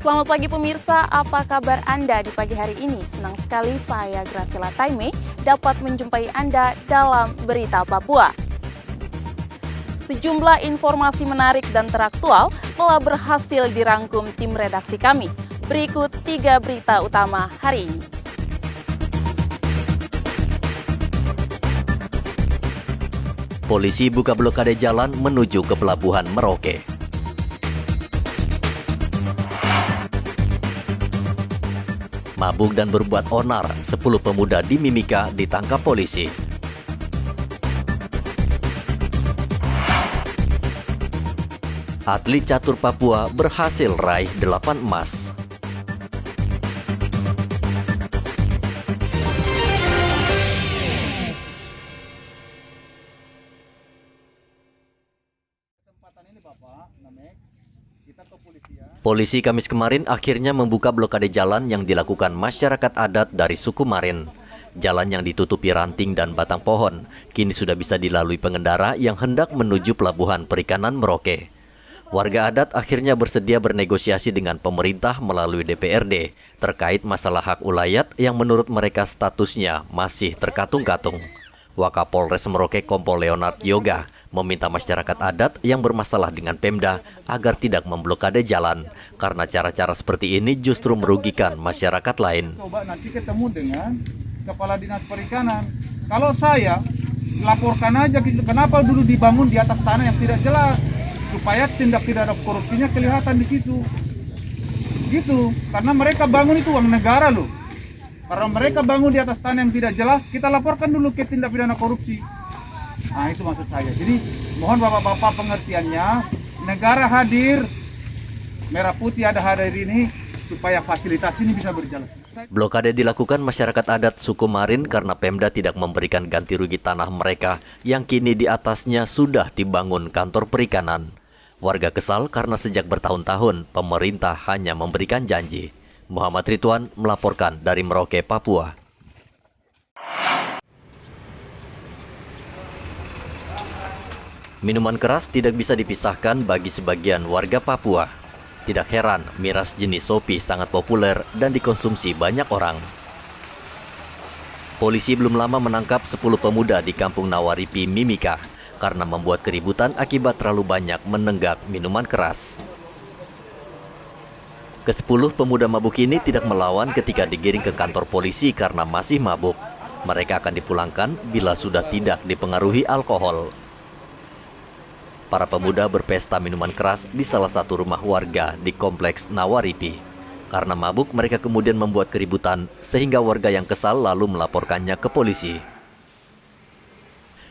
Selamat pagi pemirsa, apa kabar Anda di pagi hari ini? Senang sekali saya Graciela Taime dapat menjumpai Anda dalam Berita Papua. Sejumlah informasi menarik dan teraktual telah berhasil dirangkum tim redaksi kami. Berikut 3 berita utama hari ini. Polisi buka blokade jalan menuju ke Pelabuhan Merauke. Mabuk dan berbuat onar, 10 pemuda di Mimika ditangkap polisi. Atlet catur Papua berhasil raih 8 emas. Polisi Kamis kemarin akhirnya membuka blokade jalan yang dilakukan masyarakat adat dari suku Marin. Jalan yang ditutupi ranting dan batang pohon kini sudah bisa dilalui pengendara yang hendak menuju Pelabuhan Perikanan Merauke. Warga adat akhirnya bersedia bernegosiasi dengan pemerintah melalui DPRD terkait masalah hak ulayat yang menurut mereka statusnya masih terkatung-katung. Wakapolres Merauke Kompol Leonard Yoga meminta masyarakat adat yang bermasalah dengan Pemda agar tidak memblokade jalan karena cara-cara seperti ini justru merugikan masyarakat lain. Coba nanti ketemu dengan Kepala Dinas Perikanan. Kalau saya laporkan aja gitu, kenapa dulu dibangun di atas tanah yang tidak jelas supaya tindak pidana korupsinya kelihatan di situ. Gitu, karena mereka bangun itu uang negara loh. Karena mereka bangun di atas tanah yang tidak jelas, kita laporkan dulu ke tindak pidana korupsi. Nah itu maksud saya. Jadi mohon bapak-bapak pengertiannya, negara hadir, merah putih ada hadir ini supaya fasilitas ini bisa berjalan. Blokade dilakukan masyarakat adat suku Marin karena Pemda tidak memberikan ganti rugi tanah mereka yang kini di atasnya sudah dibangun kantor perikanan. Warga kesal karena sejak bertahun-tahun pemerintah hanya memberikan janji. Muhammad Ridwan melaporkan dari Merauke, Papua. Minuman keras tidak bisa dipisahkan bagi sebagian warga Papua. Tidak heran, miras jenis Sopi sangat populer dan dikonsumsi banyak orang. Polisi belum lama menangkap 10 pemuda di Kampung Nawaripi, Mimika, karena membuat keributan akibat terlalu banyak menenggak minuman keras. Ke-10 pemuda mabuk ini tidak melawan ketika digiring ke kantor polisi karena masih mabuk. Mereka akan dipulangkan bila sudah tidak dipengaruhi alkohol. Para pemuda berpesta minuman keras di salah satu rumah warga di kompleks Nawaripi. Karena mabuk, mereka kemudian membuat keributan sehingga warga yang kesal lalu melaporkannya ke polisi.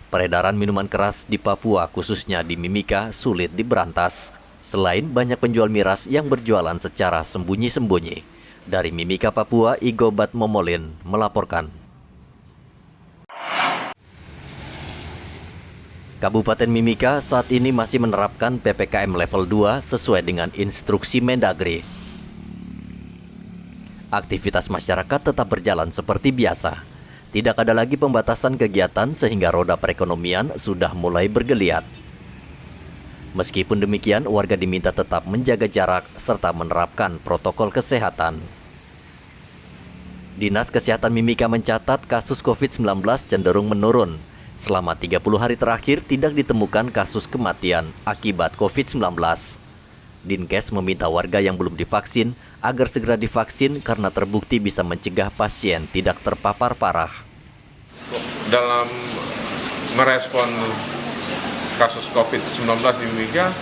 Peredaran minuman keras di Papua, khususnya di Mimika, sulit diberantas. Selain banyak penjual miras yang berjualan secara sembunyi-sembunyi. Dari Mimika, Papua, Igobat Momolin melaporkan. Kabupaten Mimika saat ini masih menerapkan PPKM level 2 sesuai dengan instruksi Mendagri. Aktivitas masyarakat tetap berjalan seperti biasa. Tidak ada lagi pembatasan kegiatan sehingga roda perekonomian sudah mulai bergeliat. Meskipun demikian, warga diminta tetap menjaga jarak serta menerapkan protokol kesehatan. Dinas Kesehatan Mimika mencatat kasus COVID-19 cenderung menurun. Selama 30 hari terakhir tidak ditemukan kasus kematian akibat COVID-19. Dinkes meminta warga yang belum divaksin agar segera divaksin karena terbukti bisa mencegah pasien tidak terpapar parah. Dalam merespon kasus COVID-19 di Mimika,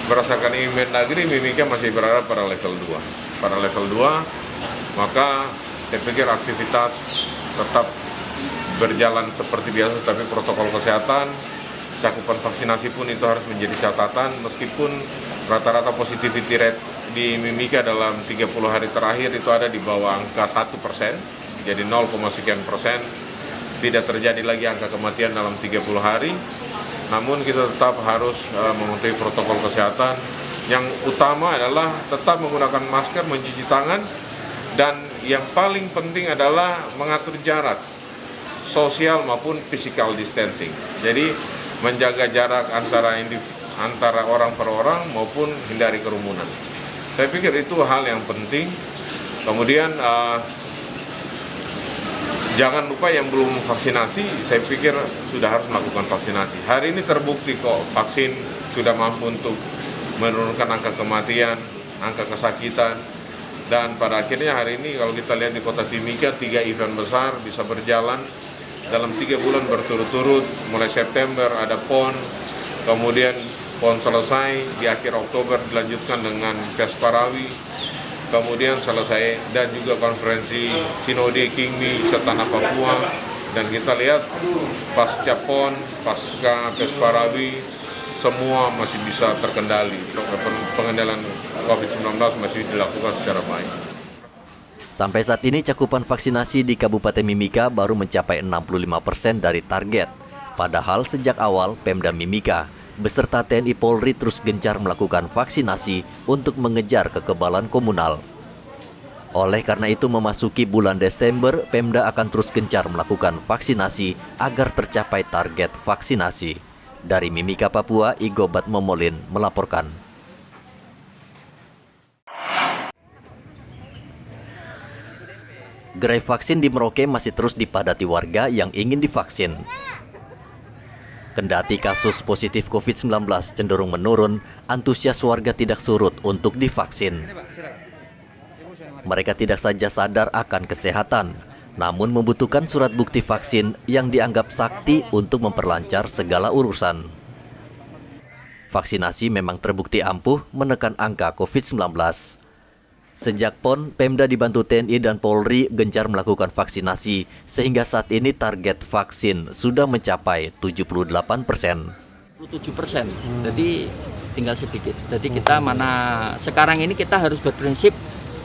berdasarkan Mendagri, Mimika masih berada pada level 2. Pada level 2, maka saya pikir aktivitas tetap berjalan seperti biasa, tapi protokol kesehatan, cakupan vaksinasi pun itu harus menjadi catatan, meskipun rata-rata positivity rate di Mimika dalam 30 hari terakhir itu ada di bawah angka 1%, jadi 0, sekian persen, tidak terjadi lagi angka kematian dalam 30 hari, namun kita tetap harus mematuhi protokol kesehatan. Yang utama adalah tetap menggunakan masker, mencuci tangan, dan yang paling penting adalah mengatur jarak sosial maupun physical distancing. Jadi menjaga jarak antara orang per orang maupun hindari kerumunan. Saya pikir itu hal yang penting. Kemudian jangan lupa yang belum vaksinasi, saya pikir sudah harus melakukan vaksinasi. Hari ini terbukti kok vaksin sudah mampu untuk menurunkan angka kematian, angka kesakitan, dan pada akhirnya hari ini kalau kita lihat di Kota Timika 3 event besar bisa berjalan dalam 3 bulan berturut-turut. Mulai September ada PON, kemudian PON selesai, di akhir Oktober dilanjutkan dengan Pesparawi, kemudian selesai, dan juga konferensi Sinode Kingmi Setanah Papua. Dan kita lihat pasca PON, pasca Pesparawi, semua masih bisa terkendali. Pengendalian COVID-19 masih dilakukan secara baik. Sampai saat ini cakupan vaksinasi di Kabupaten Mimika baru mencapai 65% dari target. Padahal sejak awal Pemda Mimika beserta TNI Polri terus gencar melakukan vaksinasi untuk mengejar kekebalan komunal. Oleh karena itu memasuki bulan Desember, Pemda akan terus gencar melakukan vaksinasi agar tercapai target vaksinasi. Dari Mimika, Papua, Igobat Momolin melaporkan. Gerai vaksin di Merauke masih terus dipadati warga yang ingin divaksin. Kendati kasus positif COVID-19 cenderung menurun, antusias warga tidak surut untuk divaksin. Mereka tidak saja sadar akan kesehatan, namun membutuhkan surat bukti vaksin yang dianggap sakti untuk memperlancar segala urusan. Vaksinasi memang terbukti ampuh menekan angka COVID-19. Sejak PON, Pemda dibantu TNI dan Polri gencar melakukan vaksinasi, sehingga saat ini target vaksin sudah mencapai 78%. 7%, jadi tinggal sedikit. Jadi kita sekarang ini kita harus berprinsip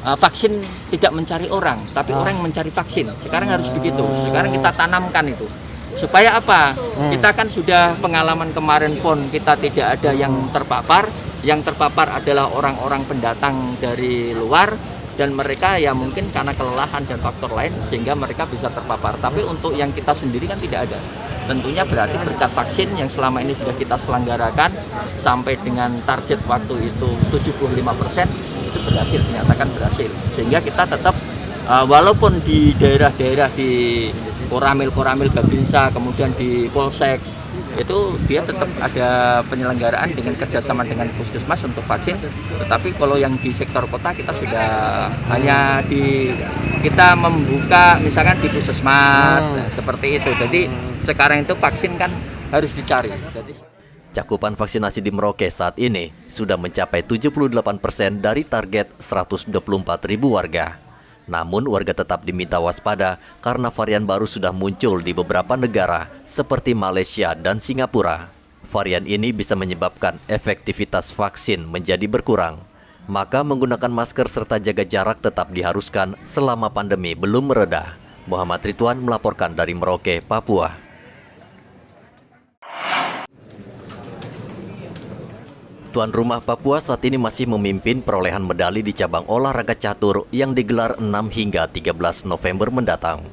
vaksin tidak mencari orang, tapi orang mencari vaksin. Sekarang harus begitu. Sekarang kita tanamkan itu. Supaya apa? Kita kan sudah pengalaman kemarin PON, kita tidak ada yang terpapar. Yang terpapar adalah orang-orang pendatang dari luar, dan mereka ya mungkin karena kelelahan dan faktor lain sehingga mereka bisa terpapar. Tapi untuk yang kita sendiri kan tidak ada. Tentunya berarti berkat vaksin yang selama ini sudah kita selenggarakan sampai dengan target waktu itu 75%, itu berhasil, dinyatakan berhasil. Sehingga kita tetap walaupun di daerah-daerah di Koramil Babinsa, kemudian di Polsek, itu dia tetap ada penyelenggaraan dengan kerjasama dengan puskesmas untuk vaksin. Tetapi kalau yang di sektor kota kita sudah hanya kita membuka misalkan di puskesmas seperti itu. Jadi sekarang itu vaksin kan harus dicari. Cakupan vaksinasi di Merauke saat ini sudah mencapai 78% dari target 124.000 warga. Namun warga tetap diminta waspada karena varian baru sudah muncul di beberapa negara seperti Malaysia dan Singapura. Varian ini bisa menyebabkan efektivitas vaksin menjadi berkurang. Maka menggunakan masker serta jaga jarak tetap diharuskan selama pandemi belum mereda. Muhammad Ridwan melaporkan dari Merauke, Papua. Tuan rumah Papua saat ini masih memimpin perolehan medali di cabang olahraga catur yang digelar 6 hingga 13 November mendatang.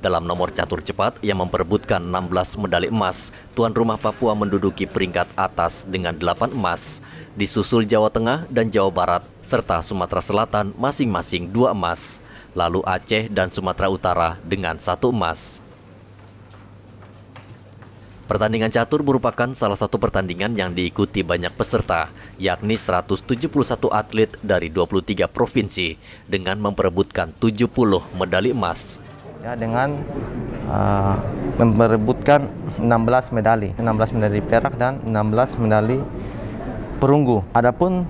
Dalam nomor catur cepat yang memperebutkan 16 medali emas, tuan rumah Papua menduduki peringkat atas dengan 8 emas, disusul Jawa Tengah dan Jawa Barat, serta Sumatera Selatan masing-masing 2 emas, lalu Aceh dan Sumatera Utara dengan 1 emas. Pertandingan catur merupakan salah satu pertandingan yang diikuti banyak peserta, yakni 171 atlet dari 23 provinsi dengan memperebutkan 70 medali emas. Ya, dengan memperebutkan 16 medali perak dan 16 medali perunggu. Adapun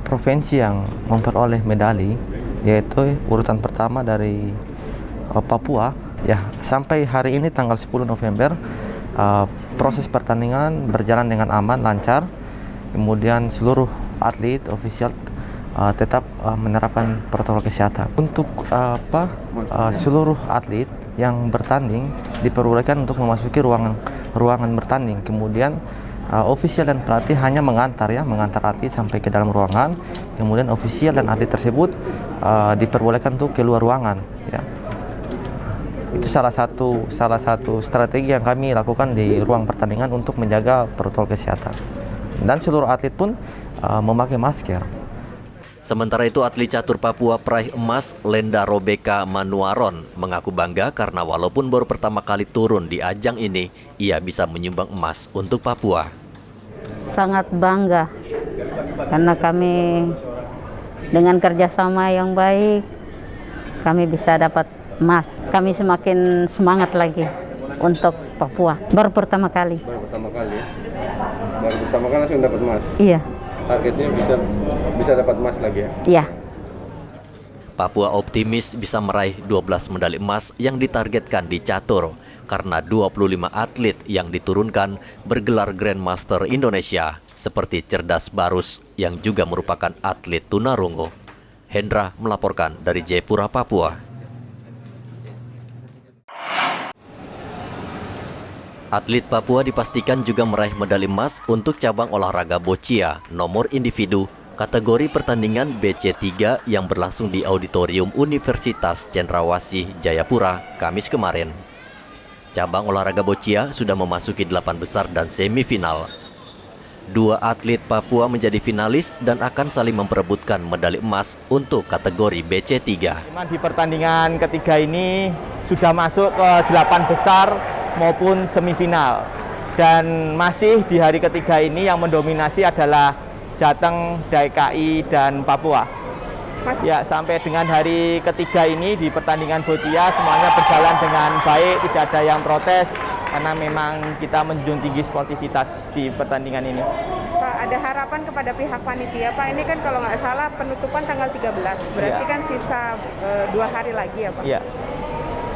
provinsi yang memperoleh medali yaitu urutan pertama dari Papua, ya, sampai hari ini tanggal 10 November proses pertandingan berjalan dengan aman, lancar. Kemudian seluruh atlet ofisial tetap menerapkan protokol kesehatan. Untuk seluruh atlet yang bertanding diperbolehkan untuk memasuki ruangan bertanding. Kemudian ofisial dan pelatih hanya mengantar atlet sampai ke dalam ruangan. Kemudian ofisial dan atlet tersebut diperbolehkan untuk keluar ruangan. Ya. Itu salah satu strategi yang kami lakukan di ruang pertandingan untuk menjaga protokol kesehatan. Dan seluruh atlet pun memakai masker. Sementara itu, atlet catur Papua peraih emas Lenda Robeka Manuaron mengaku bangga karena walaupun baru pertama kali turun di ajang ini, ia bisa menyumbang emas untuk Papua. Sangat bangga karena kami dengan kerjasama yang baik, kami bisa dapat emas. Kami semakin semangat lagi untuk Papua. Baru pertama kali. Baru pertama kali. Baru pertama kali langsung dapat emas. Iya. Targetnya bisa dapat emas lagi ya? Iya. Papua optimis bisa meraih 12 medali emas yang ditargetkan di catur karena 25 atlet yang diturunkan bergelar Grandmaster Indonesia seperti Cerdas Barus yang juga merupakan atlet tunarungu. Hendra melaporkan dari Jayapura, Papua. Atlet Papua dipastikan juga meraih medali emas untuk cabang olahraga boccia nomor individu kategori pertandingan BC3 yang berlangsung di Auditorium Universitas Cendrawasih, Jayapura, Kamis kemarin. Cabang olahraga boccia sudah memasuki 8 besar dan semifinal. 2 atlet Papua menjadi finalis dan akan saling memperebutkan medali emas untuk kategori BC3. Di pertandingan ketiga ini sudah masuk ke 8 besar maupun semifinal. Dan masih di hari ketiga ini yang mendominasi adalah Jateng, DKI, dan Papua. Ya, sampai dengan hari ketiga ini di pertandingan boccia semuanya berjalan dengan baik, tidak ada yang protes karena memang kita menjunjung tinggi sportivitas di pertandingan ini. Pak, ada harapan kepada pihak panitia, Pak. Ini kan kalau nggak salah penutupan tanggal 13, berarti kan sisa 2 hari lagi ya, Pak? Iya.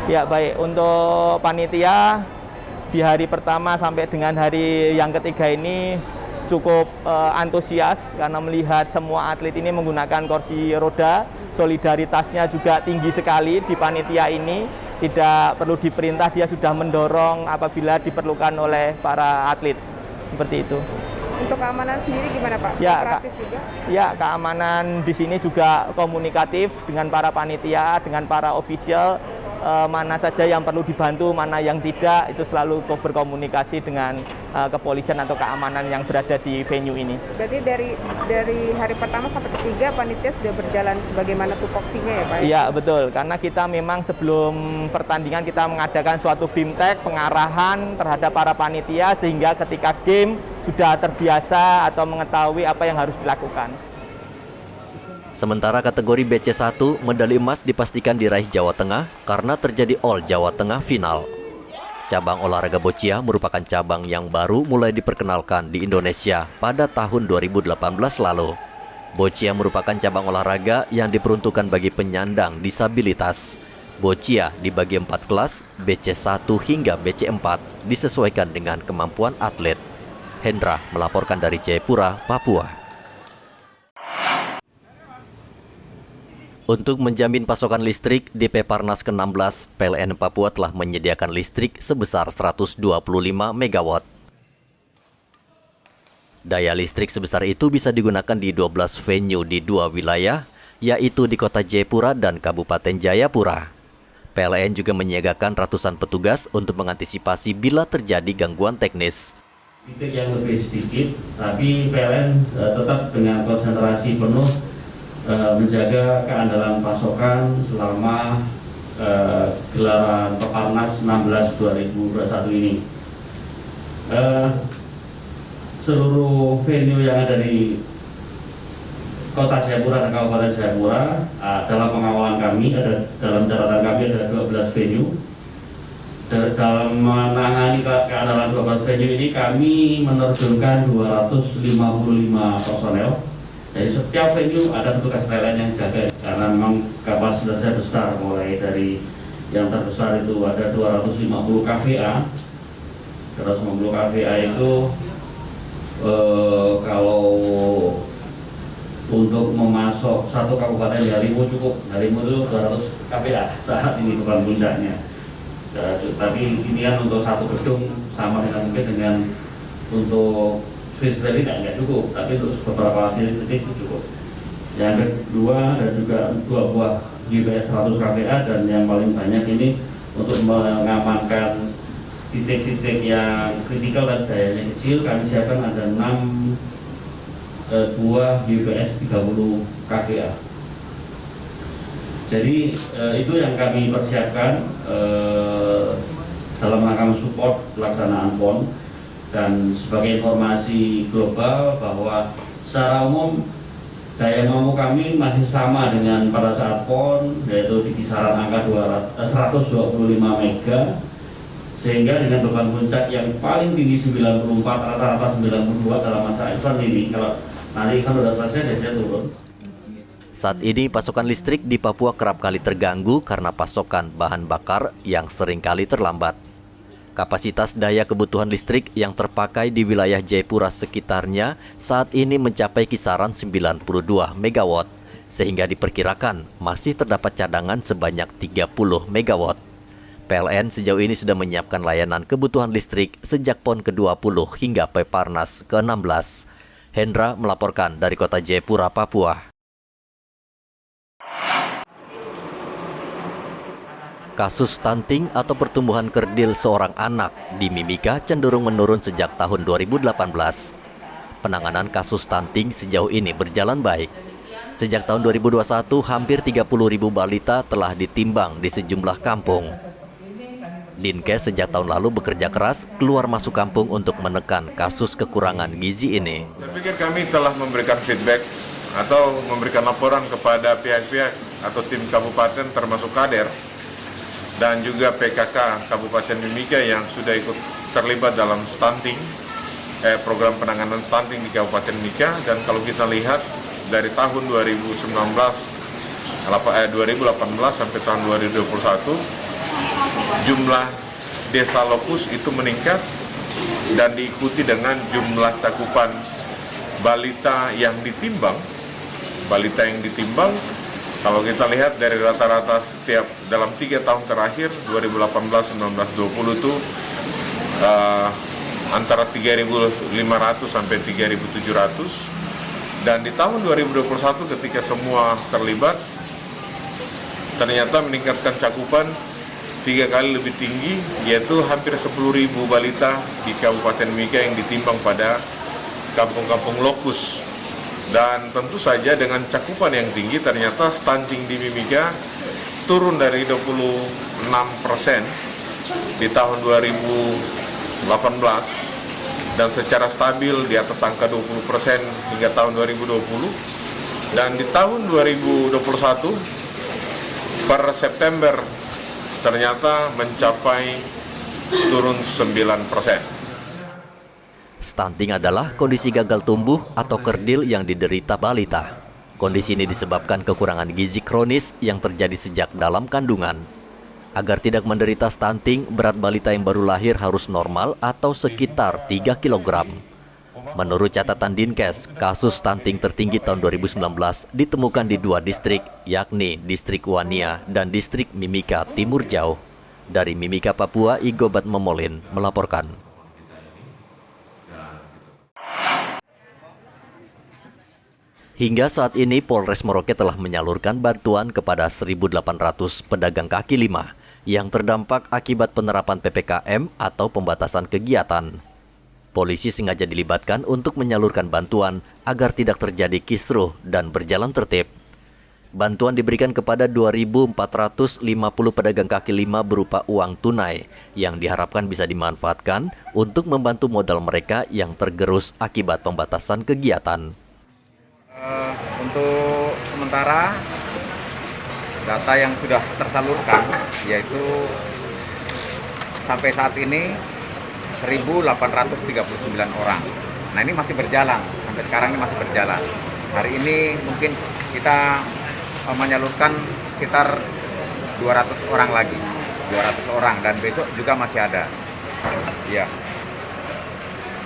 Ya, baik. Untuk panitia di hari pertama sampai dengan hari yang ketiga ini cukup antusias karena melihat semua atlet ini menggunakan kursi roda. Solidaritasnya juga tinggi sekali di panitia ini. Tidak perlu diperintah, dia sudah mendorong apabila diperlukan oleh para atlet. Seperti itu. Untuk keamanan sendiri gimana, Pak? Ya, juga? Ya, keamanan di sini juga komunikatif dengan para panitia, dengan para official. Mana saja yang perlu dibantu, mana yang tidak, itu selalu berkomunikasi dengan kepolisian atau keamanan yang berada di venue ini. Berarti dari hari pertama sampai ketiga panitia sudah berjalan sebagaimana tupoksinya ya, Pak? Iya, betul. Karena kita memang sebelum pertandingan kita mengadakan suatu BIMTEK, pengarahan terhadap para panitia sehingga ketika game sudah terbiasa atau mengetahui apa yang harus dilakukan. Sementara kategori BC1, medali emas dipastikan diraih Jawa Tengah karena terjadi All Jawa Tengah final. Cabang olahraga boccia merupakan cabang yang baru mulai diperkenalkan di Indonesia pada tahun 2018 lalu. Boccia merupakan cabang olahraga yang diperuntukkan bagi penyandang disabilitas. Boccia dibagi 4 kelas, BC1 hingga BC4, disesuaikan dengan kemampuan atlet. Hendra melaporkan dari Jayapura, Papua. Untuk menjamin pasokan listrik, di Peparnas ke-16, PLN Papua telah menyediakan listrik sebesar 125 MW. Daya listrik sebesar itu bisa digunakan di 12 venue di 2 wilayah, yaitu di Kota Jayapura dan Kabupaten Jayapura. PLN juga menyiagakan ratusan petugas untuk mengantisipasi bila terjadi gangguan teknis. Titik yang lebih sedikit, tapi PLN tetap dengan konsentrasi penuh menjaga keandalan pasokan selama gelaran Peparnas 16 2021 ini. Seluruh venue yang ada di Kota Jayapura dan Kabupaten Jayapura, dalam pengawalan kami, dalam catatan kami ada 12 venue. Dalam menangani keandalan 12 venue ini kami menerjunkan 255 personel. Jadi setiap venue ada petugas PLN yang jaga karena memang kapasitasnya besar, mulai dari yang terbesar itu ada 250 KVA. 250 KVA itu kalau untuk memasok satu kabupaten Harimau cukup. Harimau itu 200 KVA saat ini bukan puncaknya. Tapi ini kan untuk satu gedung sama dengan mungkin dengan untuk Swiss Rally nggak cukup, tapi untuk beberapa titik itu cukup. Yang kedua ada juga 2 buah GPS 100 KVA dan yang paling banyak ini untuk mengamankan titik-titik yang kritikal dan dayanya kecil, kami siapkan ada 6 buah UPS 30 kVA. Jadi itu yang kami persiapkan dalam rangka support pelaksanaan PON. Dan sebagai informasi global bahwa secara umum daya mampu kami masih sama dengan pada saat PON, yaitu di kisaran angka 125 mega, sehingga dengan beban puncak yang paling tinggi 94, rata-rata 92 dalam masa event ini. Kalau nanti event sudah selesai, biasanya turun. Saat ini pasokan listrik di Papua kerap kali terganggu karena pasokan bahan bakar yang sering kali terlambat. Kapasitas daya kebutuhan listrik yang terpakai di wilayah Jayapura sekitarnya saat ini mencapai kisaran 92 MW, sehingga diperkirakan masih terdapat cadangan sebanyak 30 MW. PLN sejauh ini sudah menyiapkan layanan kebutuhan listrik sejak PON ke-20 hingga Peparnas ke-16. Hendra melaporkan dari kota Jayapura, Papua. Kasus stunting atau pertumbuhan kerdil seorang anak di Mimika cenderung menurun sejak tahun 2018. Penanganan kasus stunting sejauh ini berjalan baik. Sejak tahun 2021, hampir 30.000 balita telah ditimbang di sejumlah kampung. Dinkes sejak tahun lalu bekerja keras keluar masuk kampung untuk menekan kasus kekurangan gizi ini. Saya pikir kami telah memberikan feedback atau memberikan laporan kepada pihak-pihak atau tim kabupaten termasuk Kader dan juga PKK Kabupaten Mimika yang sudah ikut terlibat dalam stunting, program penanganan stunting di Kabupaten Mimika. Dan kalau kita lihat dari tahun 2018 sampai tahun 2021, jumlah desa lokus itu meningkat dan diikuti dengan jumlah cakupan balita yang ditimbang. Kalau kita lihat dari rata-rata setiap dalam 3 tahun terakhir 2018, 19, 20 itu antara 3.500 sampai 3.700, dan di tahun 2021 ketika semua terlibat ternyata meningkatkan cakupan 3 kali lebih tinggi, yaitu hampir 10.000 balita di Kabupaten Mimika yang ditimbang pada kampung-kampung lokus. Dan tentu saja dengan cakupan yang tinggi, ternyata stunting di Mimika turun dari 26% di tahun 2018 dan secara stabil di atas angka 20% hingga tahun 2020. Dan di tahun 2021 per September ternyata mencapai turun 9%. Stunting adalah kondisi gagal tumbuh atau kerdil yang diderita balita. Kondisi ini disebabkan kekurangan gizi kronis yang terjadi sejak dalam kandungan. Agar tidak menderita stunting, berat balita yang baru lahir harus normal atau sekitar 3 kg. Menurut catatan Dinkes, kasus stunting tertinggi tahun 2019 ditemukan di 2 distrik, yakni Distrik Wania dan Distrik Mimika Timur Jauh. Dari Mimika, Papua, Igobat Memolin melaporkan. Hingga saat ini, Polres Merauke telah menyalurkan bantuan kepada 1.800 pedagang kaki lima yang terdampak akibat penerapan PPKM atau pembatasan kegiatan. Polisi sengaja dilibatkan untuk menyalurkan bantuan agar tidak terjadi kisruh dan berjalan tertib. Bantuan diberikan kepada 2.450 pedagang kaki lima berupa uang tunai yang diharapkan bisa dimanfaatkan untuk membantu modal mereka yang tergerus akibat pembatasan kegiatan. Untuk sementara data yang sudah tersalurkan yaitu sampai saat ini 1.839 orang. Nah, ini masih berjalan, sampai sekarang ini masih berjalan. Hari ini mungkin kita menyalurkan sekitar 200 orang lagi, 200 orang, dan besok juga masih ada. Ya.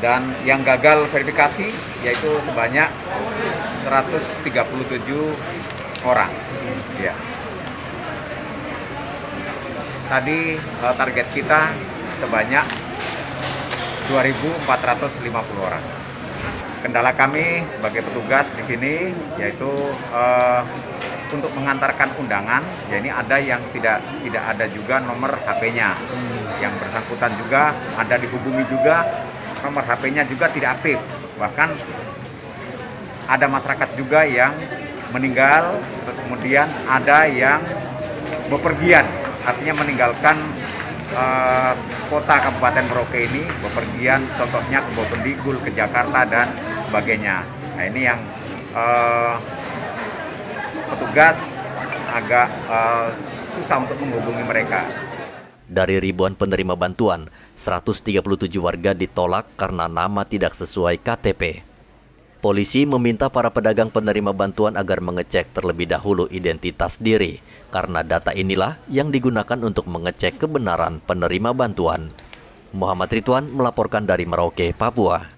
Dan yang gagal verifikasi yaitu sebanyak 137 orang. Ya. Tadi target kita sebanyak 2.450 orang. Kendala kami sebagai petugas di sini yaitu untuk mengantarkan undangan, ya ini ada yang tidak ada juga nomor HP-nya. Yang bersangkutan juga ada dihubungi juga, nomor HP-nya juga tidak aktif. Bahkan ada masyarakat juga yang meninggal, terus kemudian ada yang bepergian, artinya meninggalkan kota Kabupaten Merauke ini, bepergian contohnya ke Bovendigul, ke Jakarta dan sebagainya. Nah ini yang petugas agak susah untuk menghubungi mereka. Dari ribuan penerima bantuan, 137 warga ditolak karena nama tidak sesuai KTP. Polisi meminta para pedagang penerima bantuan agar mengecek terlebih dahulu identitas diri, karena data inilah yang digunakan untuk mengecek kebenaran penerima bantuan. Muhammad Ridwan melaporkan dari Merauke, Papua.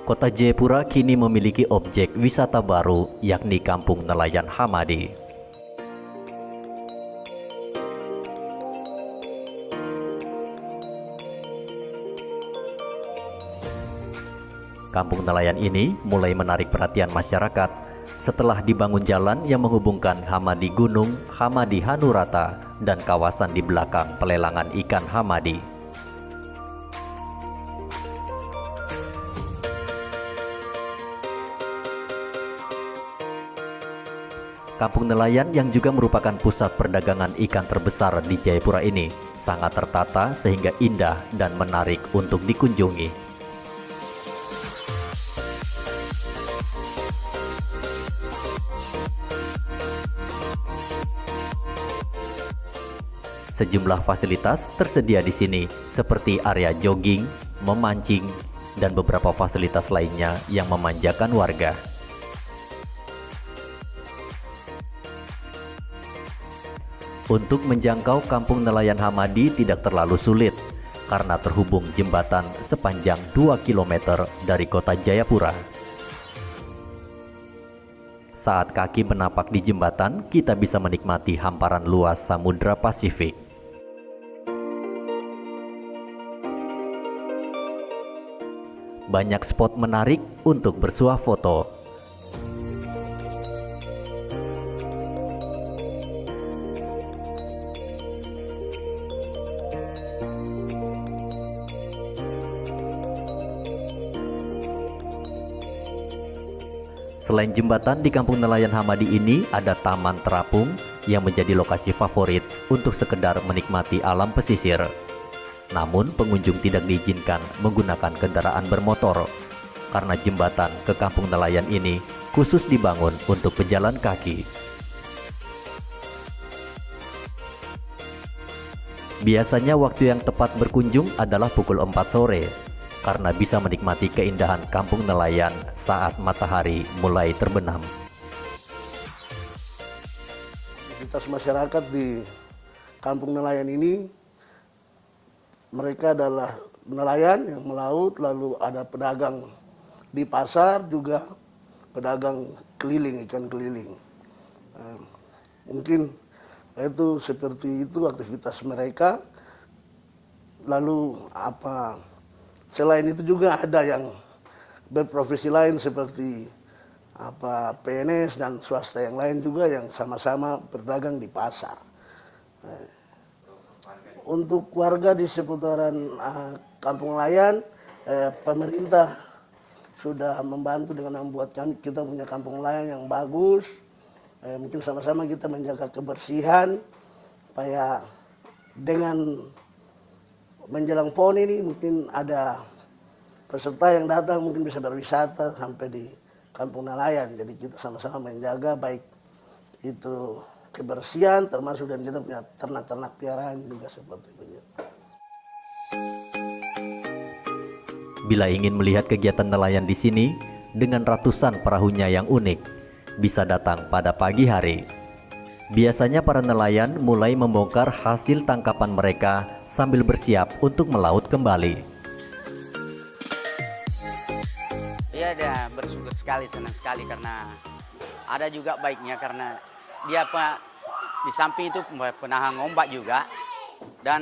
Kota Jayapura kini memiliki objek wisata baru, yakni Kampung Nelayan Hamadi. Kampung nelayan ini mulai menarik perhatian masyarakat setelah dibangun jalan yang menghubungkan Hamadi Gunung, Hamadi Hanurata, dan kawasan di belakang pelelangan ikan Hamadi. Kampung nelayan yang juga merupakan pusat perdagangan ikan terbesar di Jayapura ini sangat tertata sehingga indah dan menarik untuk dikunjungi. Sejumlah fasilitas tersedia di sini seperti area jogging, memancing, dan beberapa fasilitas lainnya yang memanjakan warga. Untuk menjangkau Kampung Nelayan Hamadi tidak terlalu sulit karena terhubung jembatan sepanjang 2 km dari kota Jayapura. Saat kaki menapak di jembatan, kita bisa menikmati hamparan luas Samudra Pasifik. Banyak spot menarik untuk bersuah foto. Selain jembatan di Kampung Nelayan Hamadi ini, ada Taman Terapung yang menjadi lokasi favorit untuk sekedar menikmati alam pesisir. Namun pengunjung tidak diizinkan menggunakan kendaraan bermotor karena jembatan ke Kampung Nelayan ini khusus dibangun untuk pejalan kaki. Biasanya waktu yang tepat berkunjung adalah pukul 4 sore. Karena bisa menikmati keindahan Kampung Nelayan saat matahari mulai terbenam. Aktivitas masyarakat di Kampung Nelayan ini, mereka adalah nelayan yang melaut, lalu ada pedagang di pasar, juga pedagang keliling, ikan keliling. Mungkin itu seperti itu aktivitas mereka. Lalu selain itu juga ada yang berprofesi lain seperti PNS dan swasta yang lain juga yang sama-sama berdagang di pasar. Untuk warga di seputaran Kampung Nelayan, pemerintah sudah membantu dengan membuatkan kita punya kampung nelayan yang bagus. Mungkin sama-sama kita menjaga kebersihan supaya dengan menjelang PON ini mungkin ada peserta yang datang mungkin bisa berwisata sampai di Kampung Nelayan. Jadi kita sama-sama menjaga baik itu kebersihan termasuk dan kita punya ternak-ternak piaraan juga seperti itu. Bila ingin melihat kegiatan nelayan di sini dengan ratusan perahunya yang unik, bisa datang pada pagi hari. Biasanya para nelayan mulai membongkar hasil tangkapan mereka sambil bersiap untuk melaut kembali. Ya, dia bersyukur sekali, senang sekali karena ada juga baiknya karena dia di samping itu penahan ombak juga dan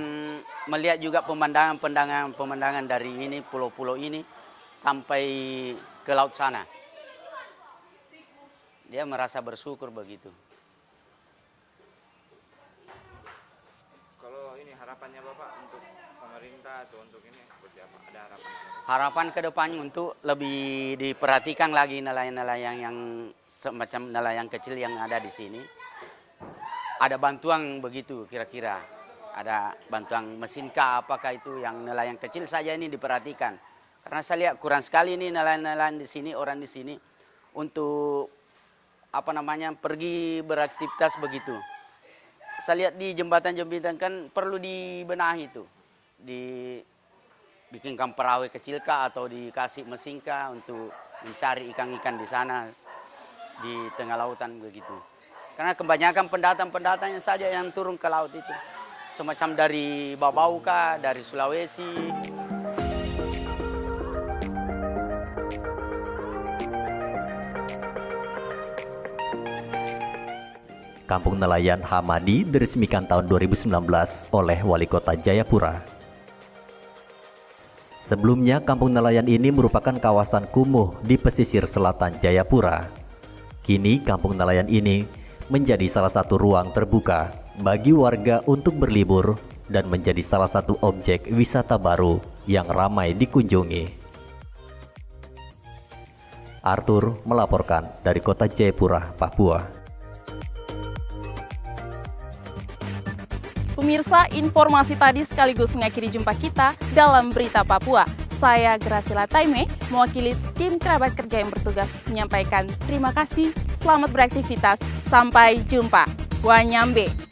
melihat juga pemandangan dari ini pulau-pulau ini sampai ke laut sana. Dia merasa bersyukur begitu. Kalau ini harapannya Bapak untuk pemerintah atau untuk ini seperti apa? Ada harapan? Harapan ke depannya untuk lebih diperhatikan lagi nelayan-nelayan yang semacam nelayan kecil yang ada di sini. Ada bantuan begitu kira-kira. Ada bantuan mesin kah, apakah itu yang nelayan kecil saja ini diperhatikan. Karena saya lihat kurang sekali ini nelayan-nelayan di sini, orang di sini untuk pergi beraktivitas begitu. Saya lihat di jembatan-jembatan kan perlu dibenahi itu. Dibikinkan perahu kecil kah atau dikasih mesin kah untuk mencari ikan-ikan di sana di tengah lautan begitu. Karena kebanyakan pendatang-pendatang saja yang turun ke laut itu. Semacam dari Babau kah, dari Sulawesi. Kampung Nelayan Hamadi diresmikan tahun 2019 oleh Wali Kota Jayapura. Sebelumnya, kampung nelayan ini merupakan kawasan kumuh di pesisir selatan Jayapura. Kini, kampung nelayan ini menjadi salah satu ruang terbuka bagi warga untuk berlibur dan menjadi salah satu objek wisata baru yang ramai dikunjungi. Arthur melaporkan dari Kota Jayapura, Papua. Pemirsa, informasi tadi sekaligus mengakhiri jumpa kita dalam Berita Papua. Saya Graciela Taime, mewakili tim kerabat kerja yang bertugas menyampaikan terima kasih, selamat beraktivitas, sampai jumpa. Wanyambe.